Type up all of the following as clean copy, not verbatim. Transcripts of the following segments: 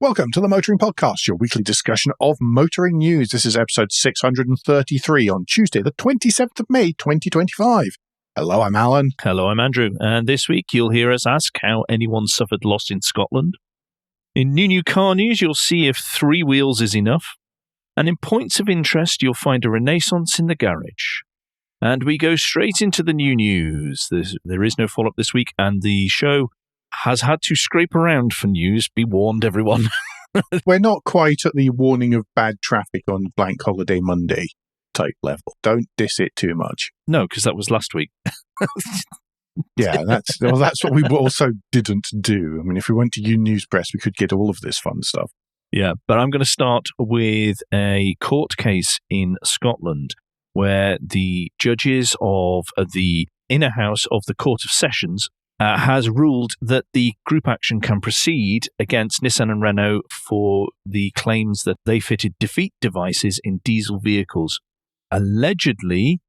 Welcome to the Motoring Podcast, your weekly discussion of motoring news. This is episode 633 on Tuesday, the 27th of May, 2025. Hello, I'm Alan. Hello, I'm Andrew. And this week you'll hear us ask how anyone suffered loss in Scotland. In new car news, you'll see if 3 wheels is enough. And in points of interest, you'll find a renaissance in the garage. And we go straight into the new news. There is no follow-up this week, and the show has had to scrape around for news. Be warned, everyone. We're not quite at the warning of bad traffic on Blank Holiday Monday type level. Don't diss it too much. No, because that was last week. Yeah, that's what we also didn't do. I mean, if we went to News Press, we could get all of this fun stuff. Yeah, but I'm going to start with a court case in Scotland where the judges of the inner house of the Court of Sessions has ruled that the group action can proceed against Nissan and Renault for the claims that they fitted defeat devices in diesel vehicles. Allegedly,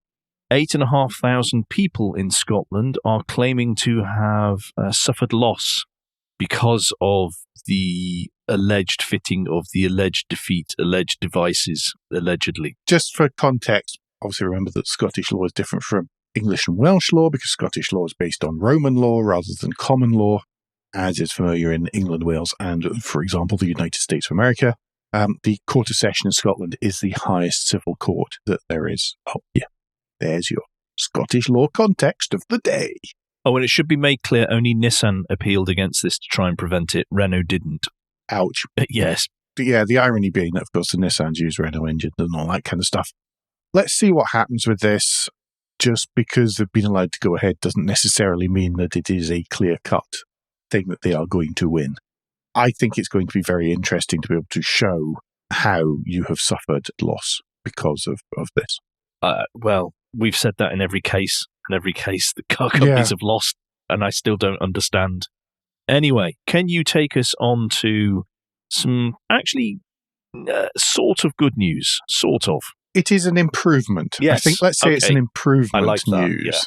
8,500 people in Scotland are claiming to have suffered loss because of the alleged fitting of the alleged defeat, alleged devices, allegedly. Just for context, obviously remember that Scottish law is different from English and Welsh law because Scottish law is based on Roman law rather than common law, as is familiar in England, Wales, and, for example, the United States of America. The Court of Session in Scotland is the highest civil court that there is. Oh, yeah. There's your Scottish law context of the day. Oh, and it should be made clear only Nissan appealed against this to try and prevent it. Renault didn't. Ouch. Yes. Yeah, the irony being that, of course, the Nissans use Renault engines and all that kind of stuff. Let's see what happens with this. Just because they've been allowed to go ahead doesn't necessarily mean that it is a clear-cut thing that they are going to win. I think it's going to be very interesting to be able to show how you have suffered loss because of this. Well, we've said that in every case. In every case, the car companies have lost, and I still don't understand. Anyway, can you take us on to some actually sort of good news? Sort of. It is an improvement. Yes. I think let's say it's an improvement I like that, news. Yeah.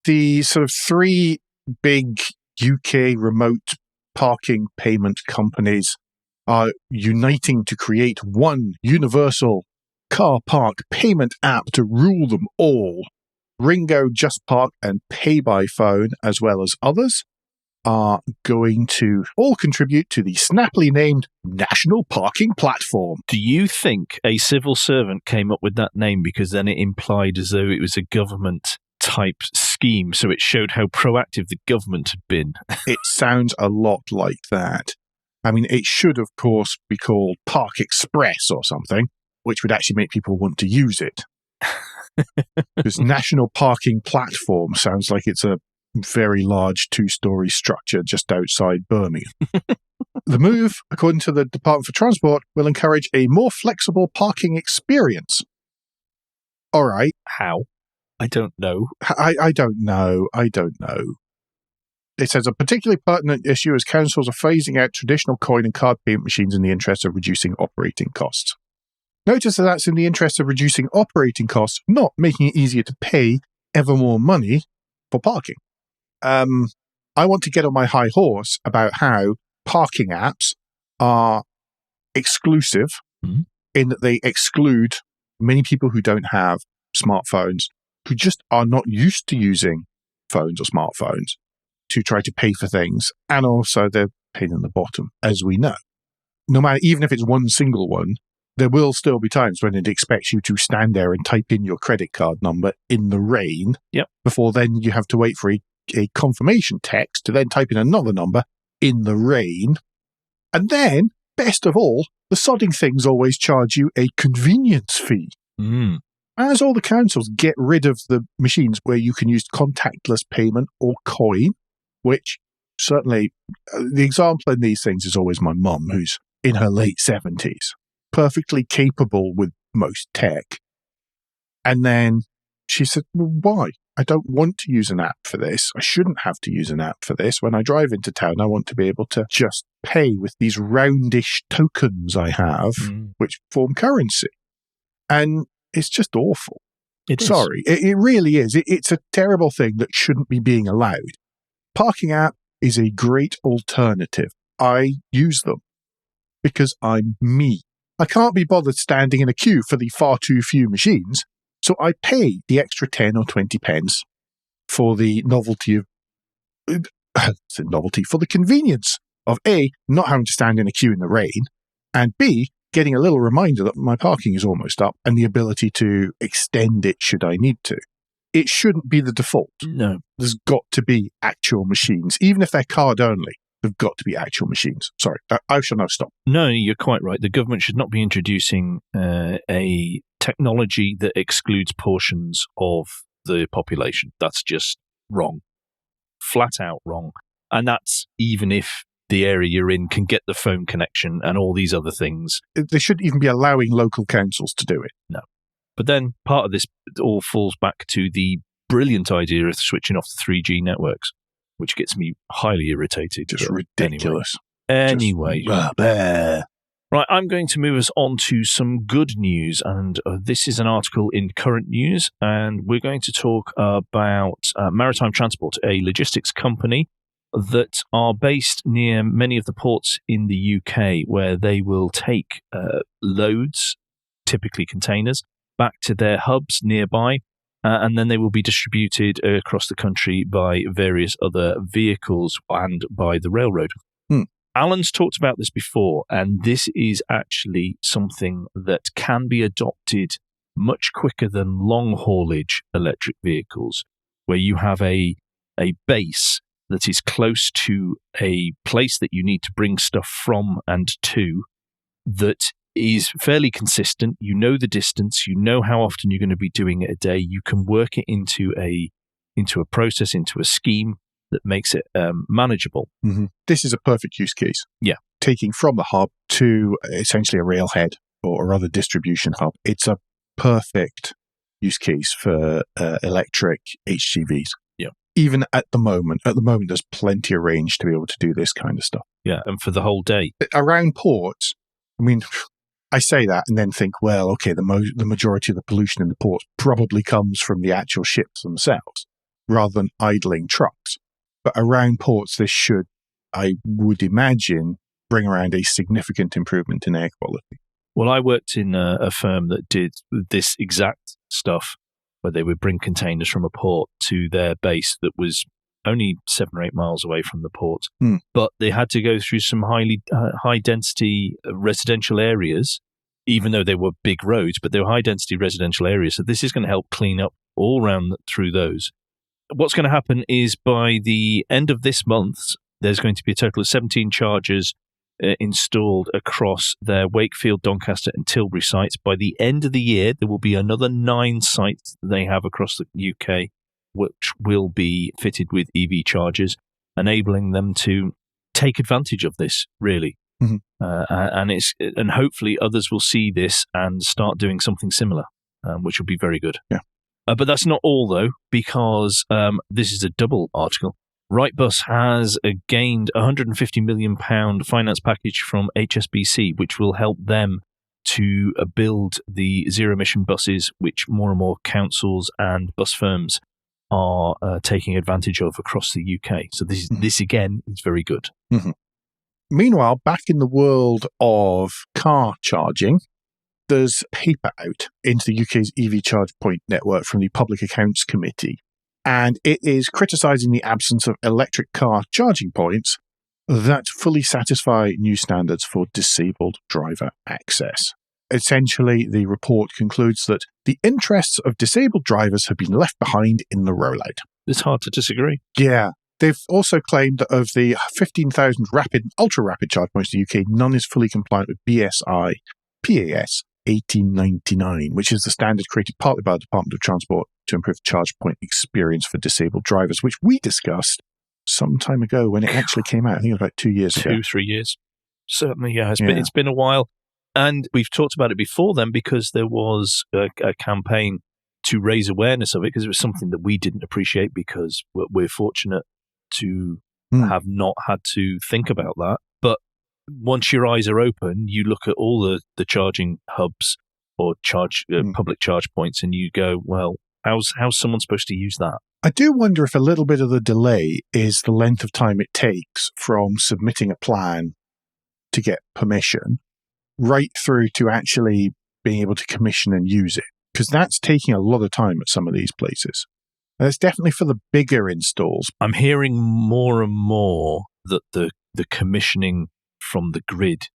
The sort of 3 big UK remote parking payment companies are uniting to create one universal car park payment app to rule them all. Ringo, Just Park, and Pay by Phone, as well as others, are going to all contribute to the snappily named National Parking Platform. Do you think a civil servant came up with that name because then it implied as though it was a government type scheme, so it showed how proactive the government had been? It sounds a lot like that. I mean, it should, of course, be called Park Express or something, which would actually make people want to use it. This National Parking Platform sounds like it's a very large 2-story structure just outside Birmingham. The move, according to the Department for Transport, will encourage a more flexible parking experience. All right. How? I don't know. I don't know. It says a particularly pertinent issue as councils are phasing out traditional coin and card payment machines in the interest of reducing operating costs. Notice that that's in the interest of reducing operating costs, not making it easier to pay ever more money for parking. I want to get on my high horse about how parking apps are exclusive in that they exclude many people who don't have smartphones, who just are not used to using phones or smartphones to try to pay for things. And also they're pain in the bottom, as we know. No matter, even if it's one single one, there will still be times when it expects you to stand there and type in your credit card number in the rain. Yep. Before then you have to wait for a confirmation text to then type in another number in the rain. And then, best of all, the sodding things always charge you a convenience fee. As all the councils get rid of the machines where you can use contactless payment or coin, which certainly, the example in these things is always my mum, who's in her late 70s, perfectly capable with most tech. And then she said, well, why? I don't want to use an app for this. I shouldn't have to use an app for this. When I drive into town, I want to be able to just pay with these roundish tokens I have, which form currency. And it's just awful. Sorry, it really is. It's a terrible thing that shouldn't be being allowed. Parking app is a great alternative. I use them. because I'm me. I can't be bothered standing in a queue for the far too few machines, so I pay the extra 10 or 20 pence for the novelty of for the convenience of A, not having to stand in a queue in the rain, and B, getting a little reminder that my parking is almost up and the ability to extend it should I need to. It shouldn't be the default. No. There's got to be actual machines, even if they're card only. They've got to be actual machines. Sorry, I shall now stop. No, you're quite right. The government should not be introducing a technology that excludes portions of the population. That's just wrong. Flat out wrong. And that's even if the area you're in can get the phone connection and all these other things. They shouldn't even be allowing local councils to do it. No. But then part of this all falls back to the brilliant idea of switching off the 3G networks, which gets me highly irritated. Just ridiculous. Anyway. Just Right, I'm going to move us on to some good news, and this is an article in Current News, and we're going to talk about Maritime Transport, a logistics company that are based near many of the ports in the UK, where they will take loads, typically containers, back to their hubs nearby, and then they will be distributed across the country by various other vehicles and by the railroad. Alan's talked about this before, and this is actually something that can be adopted much quicker than long-haulage electric vehicles, where you have a base that is close to a place that you need to bring stuff from and to, that is fairly consistent. You know the distance, you know how often you're going to be doing it a day. You can work it into a process, into a scheme that makes it manageable. Mm-hmm. This is a perfect use case. Yeah. Taking from the hub to essentially a railhead or other distribution hub. It's a perfect use case for electric HGVs. Yeah. Even at the moment, there's plenty of range to be able to do this kind of stuff. Yeah, and for the whole day. Around ports, I mean, I say that and then think, well, okay, the majority of the pollution in the ports probably comes from the actual ships themselves rather than idling trucks. But around ports, this should, I would imagine, bring around a significant improvement in air quality. Well, I worked in a firm that did this exact stuff, where they would bring containers from a port to their base that was only 7 or 8 miles away from the port. But they had to go through some high-density residential areas, even though they were big roads, but they were high-density residential areas. So this is going to help clean up all around through those. What's going to happen is by the end of this month, there's going to be a total of 17 chargers installed across their Wakefield, Doncaster and Tilbury sites. By the end of the year, there will be another 9 sites they have across the UK, which will be fitted with EV chargers, enabling them to take advantage of this, really. Mm-hmm. And hopefully others will see this and start doing something similar, which will be very good. Yeah. But that's not all, though, because this is a double article. Wrightbus has gained a £150 million finance package from HSBC, which will help them to build the zero-emission buses, which more and more councils and bus firms are taking advantage of across the UK. So this again, is very good. Mm-hmm. Meanwhile, back in the world of car charging, there's paper out into the UK's EV charge point network from the Public Accounts Committee, and it is criticising the absence of electric car charging points that fully satisfy new standards for disabled driver access. Essentially, the report concludes that the interests of disabled drivers have been left behind in the rollout. It's hard to disagree. Yeah. They've also claimed that of the 15,000 rapid and ultra-rapid charge points in the UK, none is fully compliant with BSI PAS 1899, which is the standard created partly by the Department of Transport to improve charge point experience for disabled drivers, which we discussed some time ago when it actually came out. I think it was about 2 years ago. 2-3 years. Certainly, yeah. It's been a while. And we've talked about it before then because there was a campaign to raise awareness of it, because it was something that we didn't appreciate because we're fortunate to have not had to think about that. But once your eyes are open, you look at all the charging hubs or public charge points and you go, well, how's someone supposed to use that? I do wonder if a little bit of the delay is the length of time it takes from submitting a plan to get permission, right through to actually being able to commission and use it. Because that's taking a lot of time at some of these places. And it's definitely for the bigger installs. I'm hearing more and more that the commissioning from the grid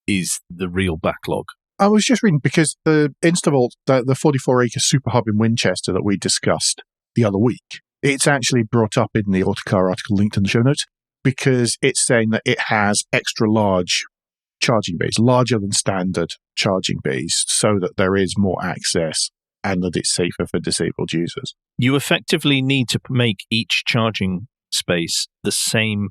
is the real backlog. I was just reading, because the InstaVault, the 44-acre super hub in Winchester that we discussed the other week, it's actually brought up in the Autocar article linked in the show notes, because it's saying that it has extra large charging bays, larger than standard charging bays, so that there is more access and that it's safer for disabled users. You effectively need to make each charging space the same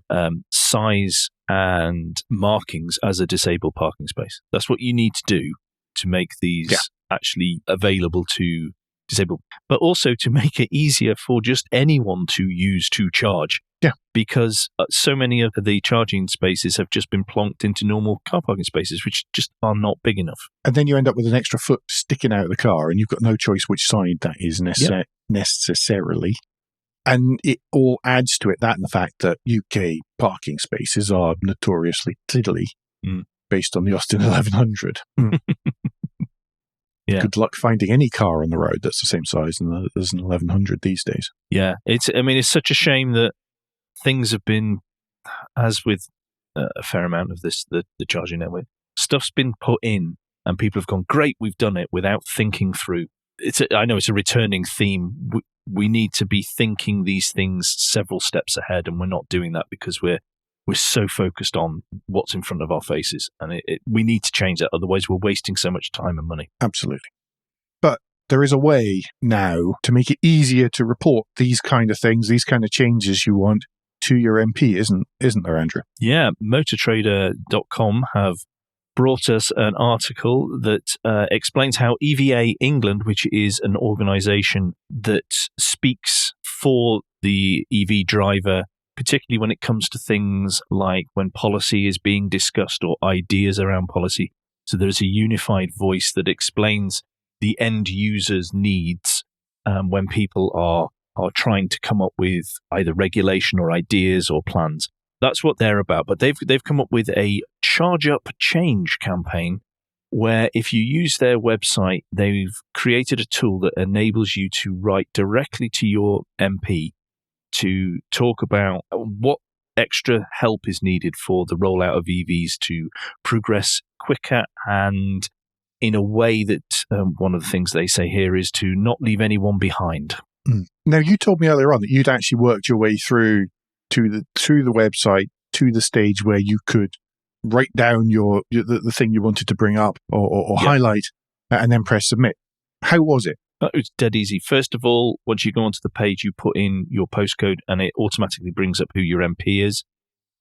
size and markings as a disabled parking space. That's what you need to do to make these actually available to disabled, but also to make it easier for just anyone to use to charge. Yeah. Because so many of the charging spaces have just been plonked into normal car parking spaces, which just are not big enough. And then you end up with an extra foot sticking out of the car, and you've got no choice which side that is necessarily. And it all adds to it, that and the fact that UK parking spaces are notoriously tiddly based on the Austin 1100. Yeah. Good luck finding any car on the road that's the same size as an 1100 these days. Yeah, it's such a shame that things have been, as with a fair amount of this, the charging network, stuff's been put in and people have gone, great, we've done it, without thinking through. I know it's a returning theme. We need to be thinking these things several steps ahead, and we're not doing that because we're so focused on what's in front of our faces, and we need to change that. Otherwise, we're wasting so much time and money. Absolutely. But there is a way now to make it easier to report these kind of things, these kind of changes you want to your MP, isn't there, Andrew? Yeah, motortrader.com have brought us an article that explains how EVA England, which is an organisation that speaks for the EV driver, particularly when it comes to things like when policy is being discussed or ideas around policy. So there's a unified voice that explains the end user's needs when people are trying to come up with either regulation or ideas or plans. That's what they're about. But they've come up with a Charge Up Change campaign where if you use their website, they've created a tool that enables you to write directly to your MP to talk about what extra help is needed for the rollout of EVs to progress quicker and in a way that one of the things they say here is to not leave anyone behind. Now, you told me earlier on that you'd actually worked your way through the website to the stage where you could write down the thing you wanted to bring up or highlight and then press submit. How was it? It was dead easy. First of all, once you go onto the page, you put in your postcode and it automatically brings up who your MP is.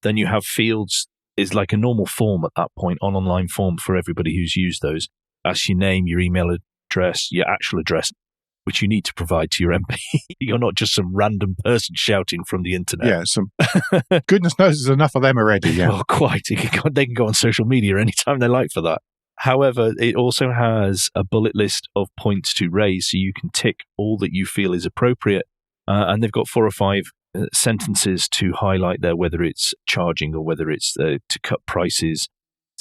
Then you have fields. It's like a normal form at that point, an online form for everybody who's used those. Asks your name, your email address, your actual address, which you need to provide to your MP. You're not just some random person shouting from the internet. Yeah, goodness knows there's enough of them already. Yeah. Well, quite. They can go on social media anytime they like for that. However, it also has a bullet list of points to raise, so you can tick all that you feel is appropriate. And they've got 4 or 5 sentences to highlight there, whether it's charging or whether it's to cut prices.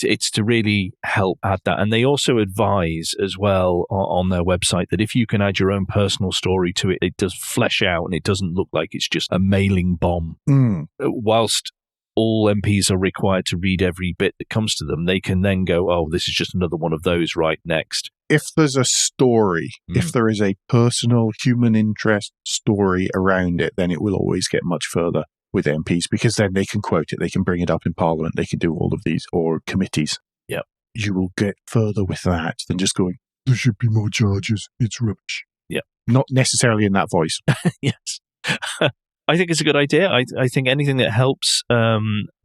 It's to really help add that. And they also advise as well on their website that if you can add your own personal story to it, it does flesh out and it doesn't look like it's just a mailing bomb. Whilst all MPs are required to read every bit that comes to them, they can then go, oh, this is just another one of those right next. If there's a story, if there is a personal human interest story around it, then it will always get much further with MPs, because then they can quote it, they can bring it up in Parliament, they can do all of these, or committees. Yeah. You will get further with that than just going, there should be more charges, it's rubbish. Yeah. Not necessarily in that voice. Yes. I think it's a good idea. I think anything that helps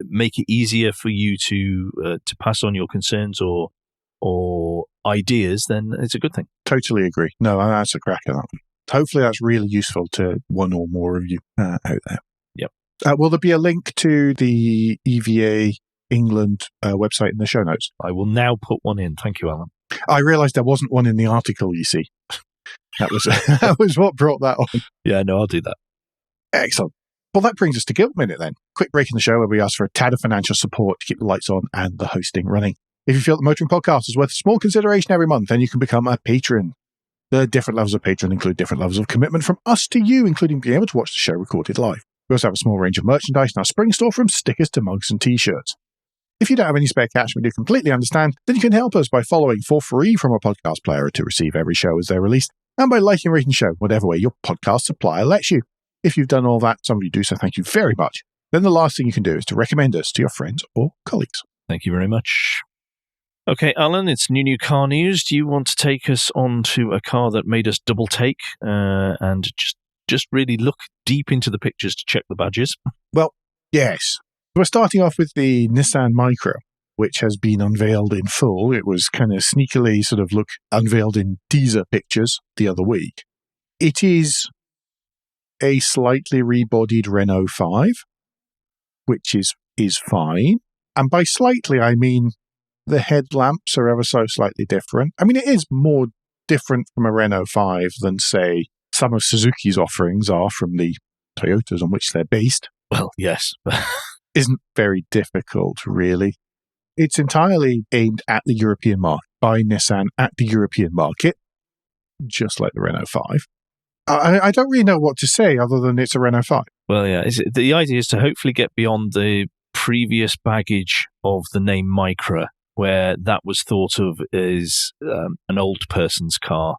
make it easier for you to pass on your concerns or ideas, then it's a good thing. Totally agree. No, that's a crack at that one. Hopefully that's really useful to one or more of you out there. Will there be a link to the EVA England website in the show notes? I will now put one in. Thank you, Alan. I realised there wasn't one in the article, you see. That was what brought that on. Yeah, no, I'll do that. Excellent. Well, that brings us to Guilt Minute then. Quick break in the show where we ask for a tad of financial support to keep the lights on and the hosting running. If you feel the Motoring Podcast is worth a small consideration every month, then you can become a patron. The different levels of patron include different levels of commitment from us to you, including being able to watch the show recorded live. We also have a small range of merchandise in our spring store, from stickers to mugs and t-shirts. If you don't have any spare cash, we do completely understand, then you can help us by following for free from our podcast player to receive every show as they're released, and by liking and rating the show, whatever way your podcast supplier lets you. If you've done all that, some of you do, so thank you very much. Then the last thing you can do is to recommend us to your friends or colleagues. Thank you very much. Okay, Alan, it's new car news. Do you want to take us on to a car that made us double take and just really look deep into the pictures to check the badges? Well, yes. We're starting off with the Nissan Micra, which has been unveiled in full. It was kind of sneakily unveiled in teaser pictures the other week. It is a slightly rebodied Renault 5, which is fine. And by slightly, I mean the headlamps are ever so slightly different. I mean, it is more different from a Renault 5 than, say, some of Suzuki's offerings are from the Toyotas on which they're based. Well, yes. Isn't very difficult, really. It's entirely aimed at the European market, by Nissan at the European market, just like the Renault 5. I don't really know what to say other than it's a Renault 5. Well, yeah. The idea is to hopefully get beyond the previous baggage of the name Micra, where that was thought of as an old person's car,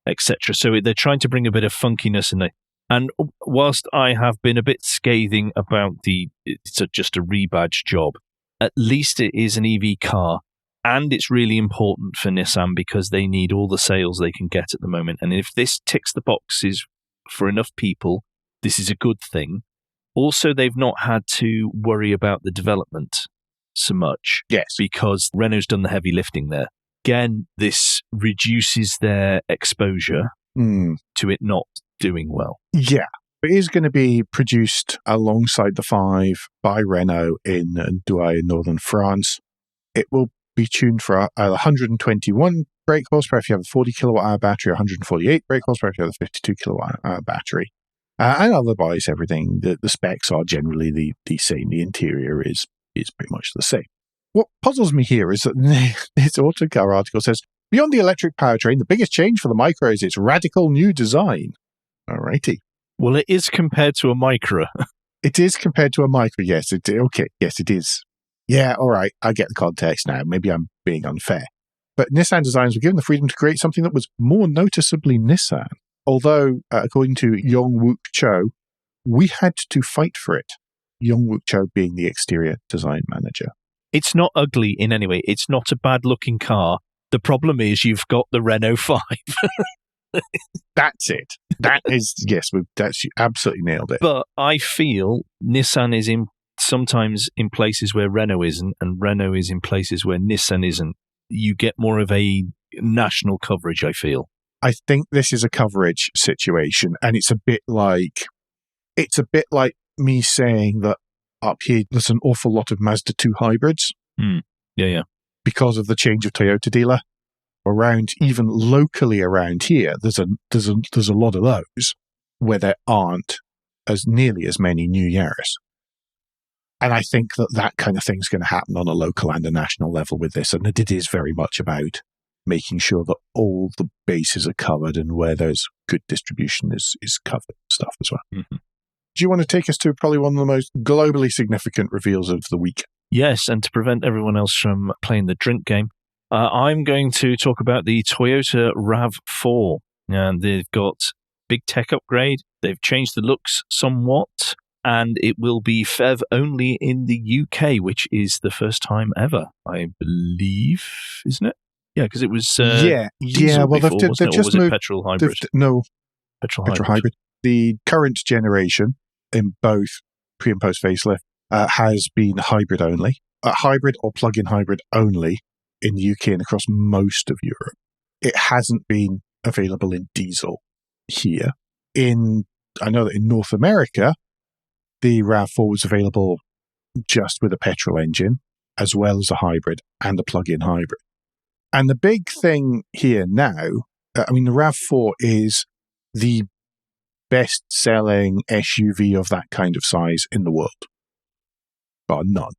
etc. So they're trying to bring a bit of funkiness in it. And whilst I have been a bit scathing about it's just a rebadge job, at least it is an EV car, and it's really important for Nissan because they need all the sales they can get at the moment. And if this ticks the boxes for enough people, this is a good thing. Also, they've not had to worry about the development so much. Yes. Because Renault's done the heavy lifting there. Again, this reduces their exposure to it not doing well. Yeah. It is going to be produced alongside the 5 by Renault in Douai in northern France. It will be tuned for 121 brake horsepower if you have a 40 kilowatt hour battery, 148 brake horsepower if you have a 52 kilowatt hour battery. And otherwise, everything, the specs are generally the same. The interior is pretty much the same. What puzzles me here is that this Autocar article says, beyond the electric powertrain, the biggest change for the Micra is its radical new design. Alrighty. Well, it is compared to a Micra. It is compared to a Micra, yes. Okay, yes, it is. Yeah, all right, I get the context now. Maybe I'm being unfair. But Nissan designers were given the freedom to create something that was more noticeably Nissan. Although, according to Yongwook Cho, we had to fight for it. Yongwook Cho being the exterior design manager. It's not ugly in any way. It's not a bad-looking car. The problem is you've got the Renault 5. That's it. That is, yes, you absolutely nailed it. But I feel Nissan is sometimes in places where Renault isn't, and Renault is in places where Nissan isn't. You get more of a national coverage, I feel. I think this is a coverage situation, and it's a bit like me saying that up here there's an awful lot of Mazda 2 hybrids. Yeah. Because of the change of Toyota dealer. Around, even locally around here, there's a lot of those where there aren't as nearly as many new Yaris. And I think that kind of thing's going to happen on a local and a national level with this. And it is very much about making sure that all the bases are covered and where there's good distribution is covered and stuff as well. Mm-hmm. Do you want to take us to probably one of the most globally significant reveals of the week? Yes, and to prevent everyone else from playing the drink game, I'm going to talk about the Toyota RAV4. And they've got big tech upgrade. They've changed the looks somewhat. And it will be FEV only in the UK, which is the first time ever, I believe, isn't it? Yeah, because it was diesel well, before, they've just was moved, it petrol hybrid? Petrol hybrid. The current generation in both pre and post facelift has been hybrid only, hybrid or plug-in hybrid only in the UK and across most of Europe. It hasn't been available in diesel here. I know that in North America, the RAV4 was available just with a petrol engine, as well as a hybrid and a plug-in hybrid. And the big thing here now, the RAV4 is the best-selling SUV of that kind of size in the world. Bar none.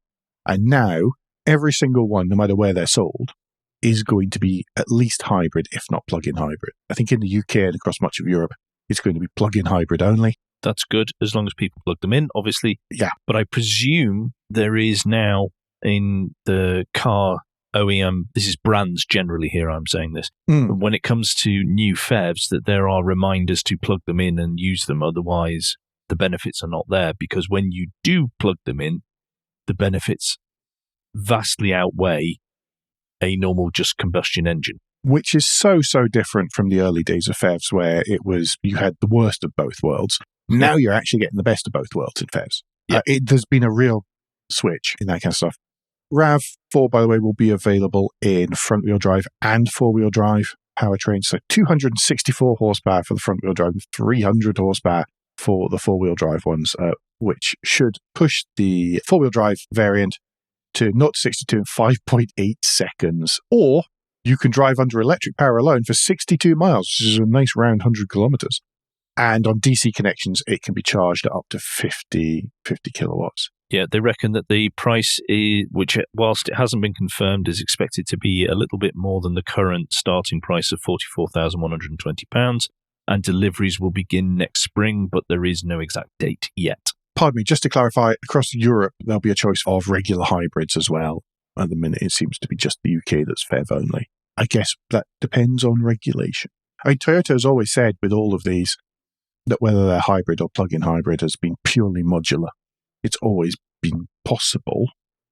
And now, every single one, no matter where they're sold, is going to be at least hybrid, if not plug-in hybrid. I think in the UK and across much of Europe, it's going to be plug-in hybrid only. That's good, as long as people plug them in, obviously. Yeah. But I presume there is now in the car OEM, this is brands generally here, I'm saying this, but when it comes to new PHEVs, that there are reminders to plug them in and use them, otherwise the benefits are not there, because when you do plug them in, the benefits vastly outweigh a normal just combustion engine. Which is so different from the early days of PHEVs, where it was you had the worst of both worlds. Now you're actually getting the best of both worlds in PHEVs. Yeah. There's been a real switch in that kind of stuff. RAV4, by the way, will be available in front-wheel drive and four-wheel drive powertrains. So 264 horsepower for the front-wheel drive and 300 horsepower for the four-wheel drive ones, which should push the four-wheel drive variant to 0-62 in 5.8 seconds. Or you can drive under electric power alone for 62 miles, which is a nice round 100 kilometers. And on DC connections, it can be charged at up to 50 kilowatts. Yeah, they reckon that the price, which whilst it hasn't been confirmed, is expected to be a little bit more than the current starting price of £44,120, and deliveries will begin next spring, but there is no exact date yet. Pardon me, just to clarify, across Europe, there'll be a choice of regular hybrids as well. At the minute, it seems to be just the UK that's PHEV only. I guess that depends on regulation. I mean, Toyota has always said with all of these that whether they're hybrid or plug-in hybrid has been purely modular. It's always been possible,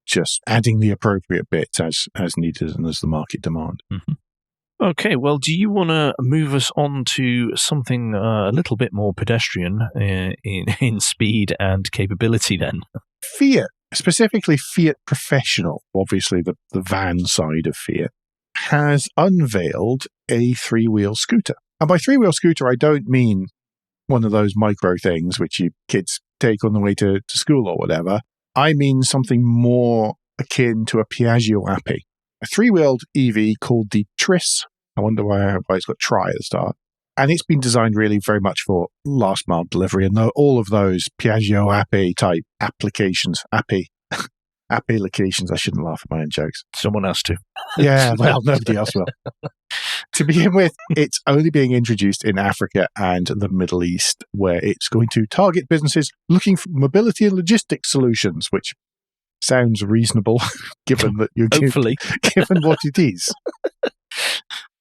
just adding the appropriate bits as needed and as the market demand. Mm-hmm. Okay, well, do you want to move us on to something a little bit more pedestrian in speed and capability then? Fiat, specifically Fiat Professional, obviously the van side of Fiat, has unveiled a three-wheel scooter. And by three-wheel scooter, I don't mean one of those micro things which you kids take on the way to school or whatever. I mean something more akin to a Piaggio Appy, a three-wheeled EV called the TRIS. I wonder why it's got tri at the start. And it's been designed really very much for last mile delivery and all of those Piaggio Appy type applications, applications. I shouldn't laugh at my own jokes. Someone has to. Yeah, well, nobody else will. To begin with, it's only being introduced in Africa and the Middle East, where it's going to target businesses looking for mobility and logistics solutions, which sounds reasonable given that you're hopefully given what it is.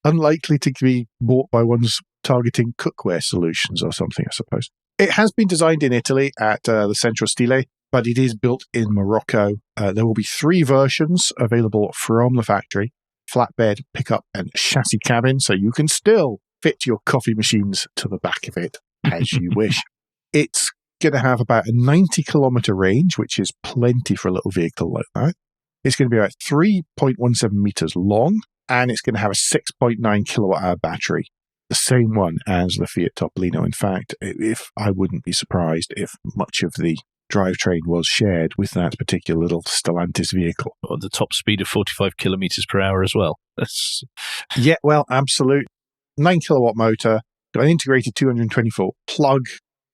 Unlikely to be bought by ones targeting cookware solutions or something, I suppose. It has been designed in Italy at the Centro Stile, but it is built in Morocco. There will be 3 versions available from the factory: flatbed, pickup, and chassis cabin, so you can still fit your coffee machines to the back of it as you wish. It's going to have about a 90-kilometer range, which is plenty for a little vehicle like that. It's going to be about 3.17 meters long, and it's going to have a 6.9 kilowatt-hour battery, the same one as the Fiat Topolino. In fact, I wouldn't be surprised if much of the drivetrain was shared with that particular little Stellantis vehicle. Or the top speed of 45 kilometers per hour as well. Yeah, well, absolute. 9 kilowatt motor, got an integrated 220-volt plug,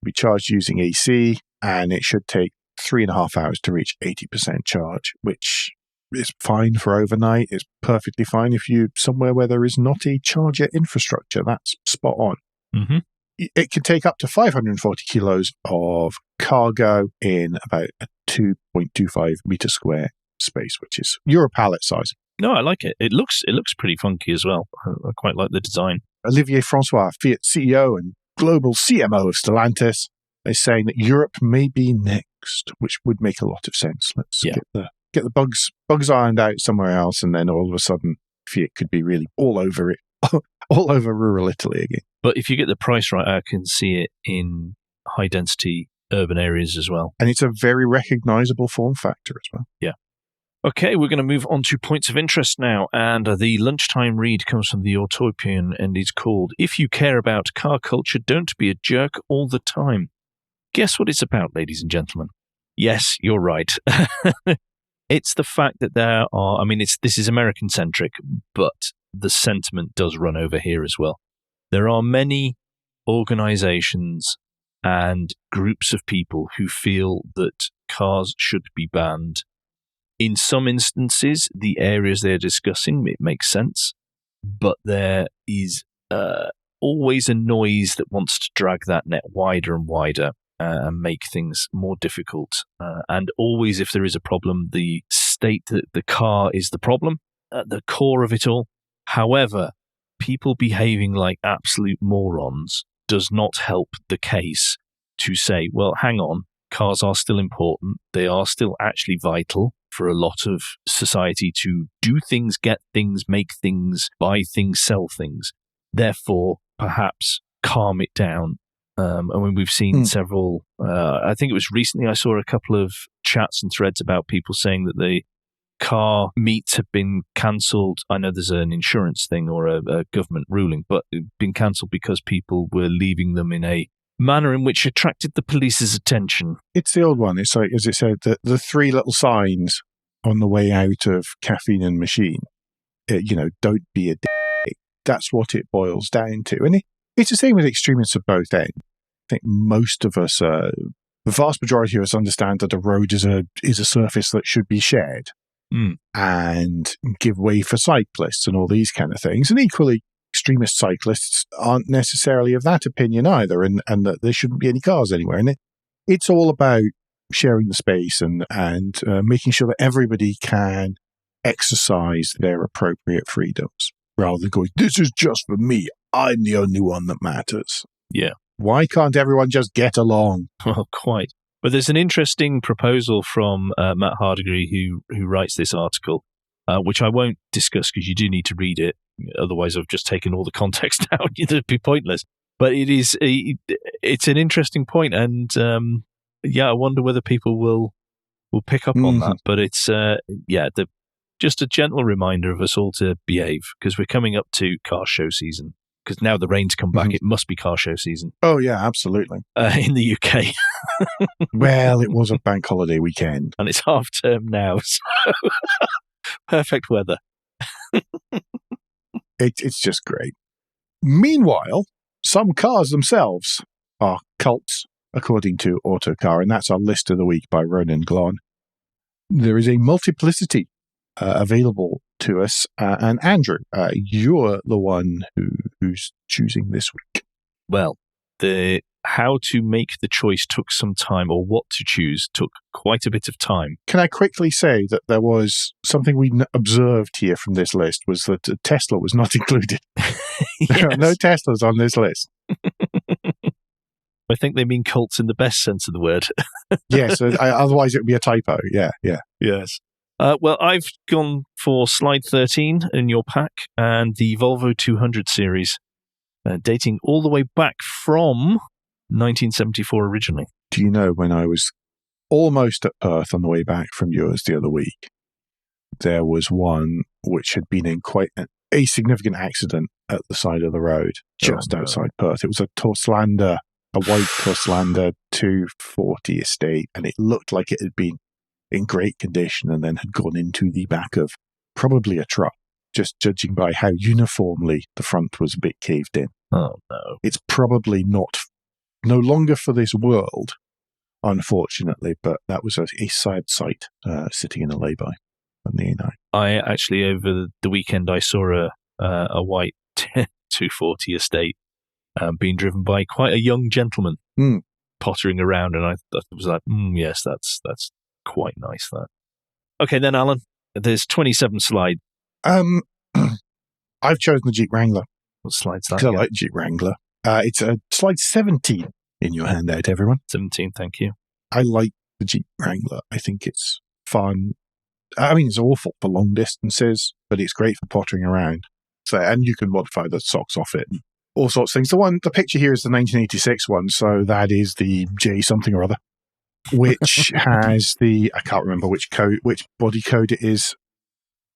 be charged using AC, and it should take 3.5 hours to reach 80% charge, which is fine for overnight. It's perfectly fine if you're somewhere where there is not a charger infrastructure. That's spot on. Mm-hmm. It can take up to 540 kilos of cargo in about a 2.25 meter square space, which is Euro pallet size. No, I like it. It looks pretty funky as well. I quite like the design. Olivier Francois, Fiat CEO and global CMO of Stellantis, is saying that Europe may be next, which would make a lot of sense. Let's get the bugs ironed out somewhere else, and then all of a sudden Fiat could be really all over it, all over rural Italy again. But if you get the price right, I can see it in high-density urban areas as well. And it's a very recognizable form factor as well. Yeah. Okay, we're going to move on to points of interest now. And the lunchtime read comes from the Autopian and is called, "If you care about car culture, don't be a jerk all the time." Guess what it's about, ladies and gentlemen? Yes, you're right. It's the fact that there are, this is American-centric, but the sentiment does run over here as well. There are many organizations and groups of people who feel that cars should be banned. In some instances, the areas they're discussing, it makes sense, but there is always a noise that wants to drag that net wider and wider and make things more difficult. And always, if there is a problem, the state that the car is the problem at the core of it all. However, people behaving like absolute morons does not help the case to say, well, hang on, cars are still important. They are still actually vital for a lot of society to do things, get things, make things, buy things, sell things. Therefore, perhaps calm it down. And when we've seen several, I think it was recently I saw a couple of chats and threads about people saying that the car meets have been cancelled. I know there's an insurance thing or a government ruling, but it's been cancelled because people were leaving them in a manner in which attracted the police's attention. It's the old one. It's like, as it said, the three little signs on the way out of Caffeine and Machine. Don't be a dick. That's what it boils down to. And it's the same with extremists of both ends. I think most of us, the vast majority of us understand that a road is a surface that should be shared and give way for cyclists and all these kind of things. And equally, extremist cyclists aren't necessarily of that opinion either, and that there shouldn't be any cars anywhere. And it's all about sharing the space and making sure that everybody can exercise their appropriate freedoms, rather than going, this is just for me, I'm the only one that matters. Yeah. Why can't everyone just get along? Well, quite. But there's an interesting proposal from Matt Hardigree, who writes this article, which I won't discuss because you do need to read it. Otherwise, I've just taken all the context out. It'd be pointless. But it's an interesting point, and I wonder whether people will pick up on that. But it's just a gentle reminder of us all to behave, because we're coming up to car show season. Because now the rain's come back, it must be car show season. Oh, yeah, absolutely. In the UK. Well, it was a bank holiday weekend. And it's half term now, so perfect weather. It's just great. Meanwhile, some cars themselves are cults, according to Autocar, and that's our list of the week by Ronan Glon. There is a multiplicity available to us, and Andrew, you're the one who's choosing this week. Well, the how to make the choice took some time, or what to choose took quite a bit of time. Can I quickly say that there was something we observed here from this list, was that Tesla was not included. There are no Teslas on this list. I think they mean cults in the best sense of the word. Yes, otherwise it would be a typo. Yeah. Yes. Well, I've gone for slide 13 in your pack, and the Volvo 200 series, dating all the way back from 1974 originally. Do you know, when I was almost at Perth on the way back from yours the other week, there was one which had been in quite a significant accident at the side of the road, just outside Perth. It was a Torslander, a white Torslander 240 estate, and it looked like it had been in great condition and then had gone into the back of probably a truck, just judging by how uniformly the front was a bit caved in. Oh, no. It's probably no longer for this world, unfortunately, but that was a sad sight sitting in a lay-by on the A9. I actually, over the weekend, I saw a white 240 estate being driven by quite a young gentleman pottering around, and I was like, yes, that's quite nice, that. Okay, then, Alan, there's 27 slide. I've chosen the Jeep Wrangler. What slide's that? Because I like Jeep Wrangler. It's slide 17 in your handout, everyone. 17, thank you. I like the Jeep Wrangler. I think it's fun. I mean, it's awful for long distances, but it's great for pottering around. So, and you can modify the socks off it and all sorts of things. The picture here is the 1986 one, so that is the J something or other, which has I can't remember which body code it is.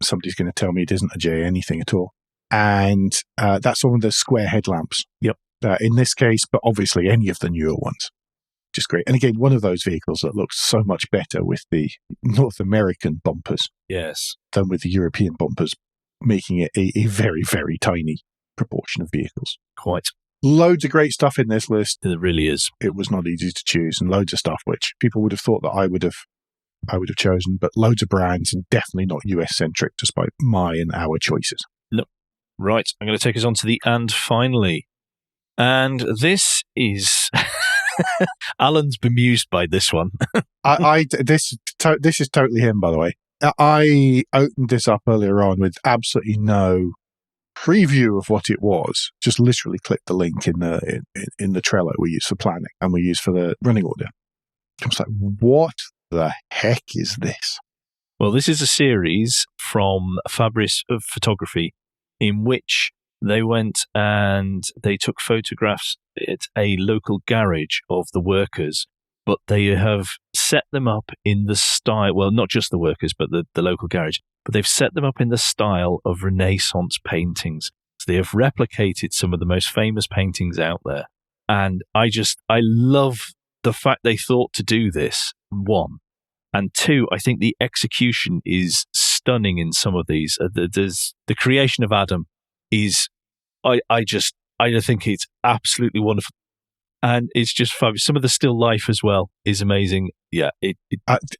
Somebody's going to tell me it isn't a J anything at all. And that's one of the square headlamps. Yep. In this case, but obviously any of the newer ones. Just great. And again, one of those vehicles that looks so much better with the North American bumpers. Yes. Than with the European bumpers, making it a very, very tiny proportion of vehicles. Quite. Loads of great stuff in this list. It really is. It was not easy to choose, and loads of stuff which people would have thought that I would have chosen, but loads of brands and definitely not US-centric, despite my and our choices. No. Right, I'm going to take us on to the and finally. And this is... Alan's bemused by this one. This is totally him, by the way. I opened this up earlier on with absolutely no preview of what it was. Just literally clicked the link in the Trello we use for planning and we use for the running order. I was like, what the heck is this? Well, this is a series from Fabris of Photography in which they went and they took photographs at a local garage of the workers, but they have set them up in the style, well, not just the workers, but the local garage, but they've set them up in the style of Renaissance paintings. So they have replicated some of the most famous paintings out there. And I love the fact they thought to do this, one. And two, I think the execution is stunning in some of these. The creation of Adam is, I think it's absolutely wonderful. And it's just fun. Some of the still life as well is amazing. Yeah.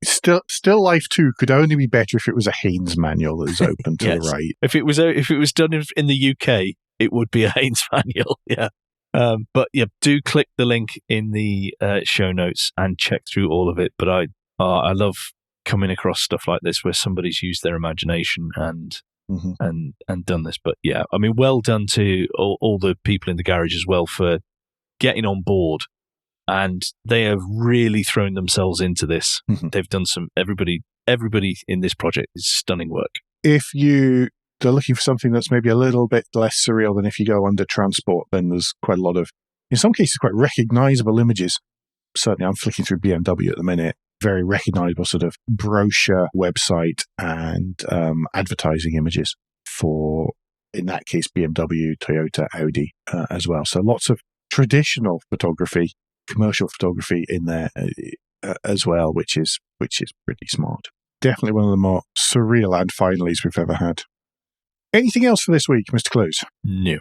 Still life 2 could only be better if it was a Haynes manual that was open to yes. the right. If it was done in the UK, it would be a Haynes manual. Yeah. But yeah, do click the link in the show notes and check through all of it. But I love coming across stuff like this where somebody's used their imagination and done this. But yeah, I mean, well done to all the people in the garage as well for getting on board, and they have really thrown themselves into this. They've done everybody in this project is stunning work. If they're looking for something that's maybe a little bit less surreal than if you go under transport, then there's quite a lot of, in some cases, quite recognizable images. Certainly, I'm flicking through BMW at the minute. Very recognizable sort of brochure, website, and advertising images for, in that case, BMW, Toyota, Audi as well. So lots of traditional photography, commercial photography in there as well, which is pretty smart. Definitely one of the more surreal and finalies we've ever had. Anything else for this week, Mr. Clues? No.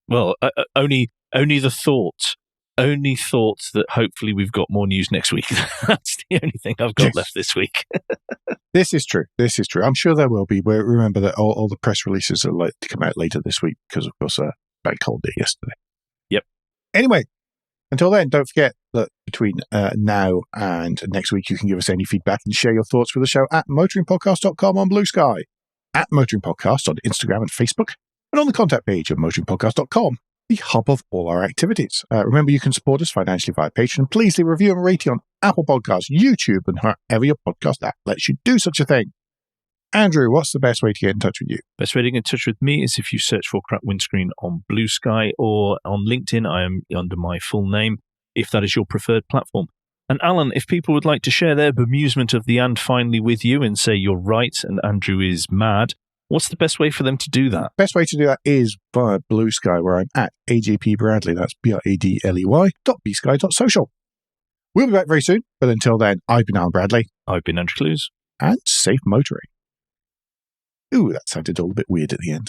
Well, only the thought. Only thought that hopefully we've got more news next week. That's the only thing I've got left this week. This is true. I'm sure there will be. Remember that all the press releases are likely to come out later this week because, of course, bank holiday yesterday. Yep. Anyway, until then, don't forget that between now and next week, you can give us any feedback and share your thoughts with the show at motoringpodcast.com on Blue Sky, at Motoring Podcast on Instagram and Facebook, and on the contact page of motoringpodcast.com. The hub of all our activities. Remember, you can support us financially via Patreon. Please leave a review and rating on Apple Podcasts, YouTube, and however your podcast app lets you do such a thing. Andrew, what's the best way to get in touch with you? Best way to get in touch with me is if you search for Crap Windscreen on Blue Sky or on LinkedIn. I am under my full name, if that is your preferred platform. And Alan, if people would like to share their bemusement of the and finally with you and say you're right and Andrew is mad, what's the best way for them to do that? Best way to do that is via Blue Sky, where I'm at AJP Bradley. That's BRADLEY.bsky.social. We'll be back very soon, but until then, I've been Alan Bradley. I've been Andrew Clues. And safe motoring. Ooh, that sounded all a bit weird at the end.